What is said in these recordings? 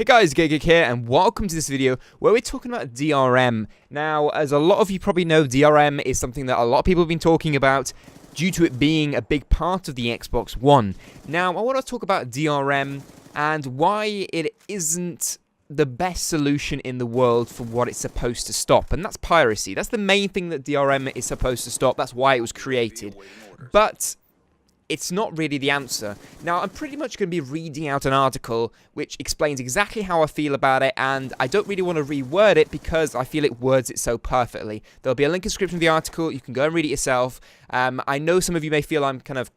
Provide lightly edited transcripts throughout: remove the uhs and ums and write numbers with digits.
Hey guys, Geek here, and welcome to this video where we're talking about DRM. Now, as a lot of you probably know, DRM is something that a lot of people have been talking about due to it being a big part of the Xbox One. Now, I want to talk about DRM and why it isn't the best solution in the world for what it's supposed to stop, and that's piracy. That's the main thing that DRM is supposed to stop. That's why it was created. But it's not really the answer. Now, I'm pretty much going to be reading out an article which explains exactly how I feel about it, and I don't really want to reword it because I feel it words it so perfectly. There'll be a link in the description of the article. You can go and read it yourself. I know some of you may feel I'm kind of,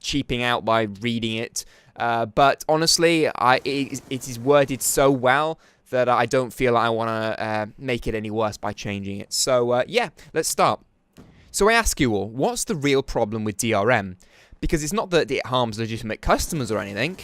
cheaping out by reading it, but honestly, it is worded so well that I don't feel I want to make it any worse by changing it. So, yeah, let's start. So I ask you all, what's the real problem with DRM? Because it's not that it harms legitimate customers or anything.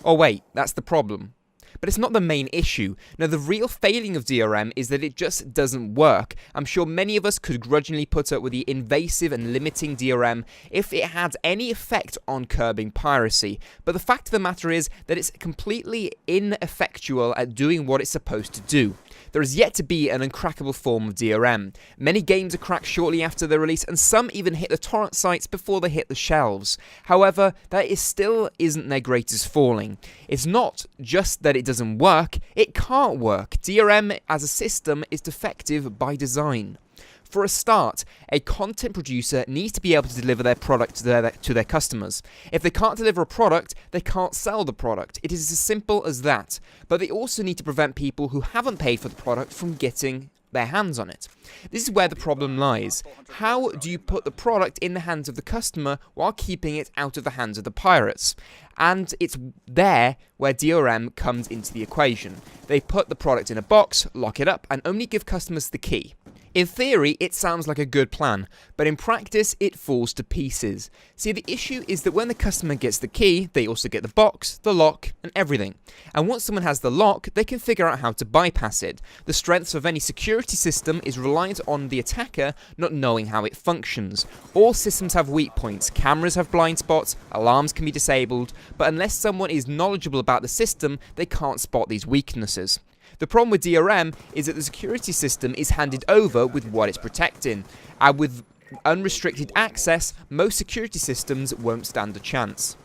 Oh wait, that's the problem. But it's not the main issue. Now, the real failing of DRM is that it just doesn't work. I'm sure many of us could grudgingly put up with the invasive and limiting DRM if it had any effect on curbing piracy. But the fact of the matter is that it's completely ineffectual at doing what it's supposed to do. There is yet to be an uncrackable form of DRM. Many games are cracked shortly after their release, and some even hit the torrent sites before they hit the shelves. However, that still isn't their greatest failing. It's not just that it doesn't work, it can't work. DRM as a system is defective by design. For a start, a content producer needs to be able to deliver their product to their customers. If they can't deliver a product, they can't sell the product. It is as simple as that. But they also need to prevent people who haven't paid for the product from getting their hands on it. This is where the problem lies. How do you put the product in the hands of the customer while keeping it out of the hands of the pirates? And it's there where DRM comes into the equation. They put the product in a box, lock it up, and only give customers the key. In theory, it sounds like a good plan, but in practice, it falls to pieces. See, the issue is that when the customer gets the key, they also get the box, the lock, and everything. And once someone has the lock, they can figure out how to bypass it. The strength of any security system is reliant on the attacker not knowing how it functions. All systems have weak points, cameras have blind spots, alarms can be disabled, but unless someone is knowledgeable about the system, they can't spot these weaknesses. The problem with DRM is that the security system is handed over with what it's protecting, and with unrestricted access, most security systems won't stand a chance.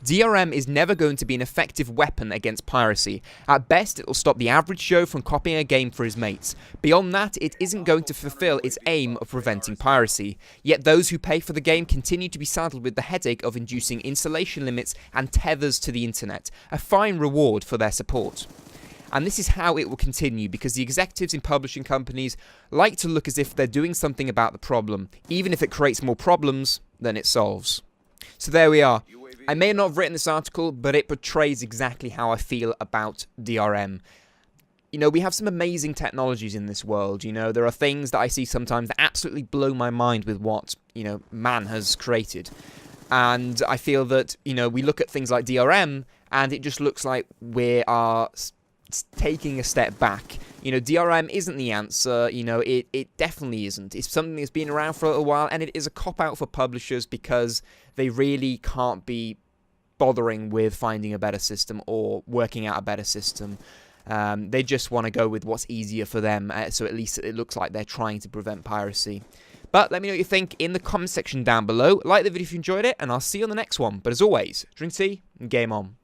DRM is never going to be an effective weapon against piracy. At best, it will stop the average Joe from copying a game for his mates. Beyond that, it isn't going to fulfill its aim of preventing piracy. Yet those who pay for the game continue to be saddled with the headache of inducing installation limits and tethers to the internet, a fine reward for their support. And this is how it will continue, because the executives in publishing companies like to look as if they're doing something about the problem, even if it creates more problems than it solves. So there we are. I may not have written this article, but it portrays exactly how I feel about DRM. We have some amazing technologies in this world. There are things that I see sometimes that absolutely blow my mind with what, man has created. And I feel that, we look at things like DRM, and it just looks like we are taking a step back. DRM isn't the answer. It definitely isn't. It's something that's been around for a little while, and it is a cop-out for publishers because they really can't be bothering with finding a better system or working out a better system. They just want to go with what's easier for them, so at least it looks like they're trying to prevent piracy. But let me know what you think in the comment section down below. Like the video if you enjoyed it, and I'll see you on the next one. But as always, drink tea and game on.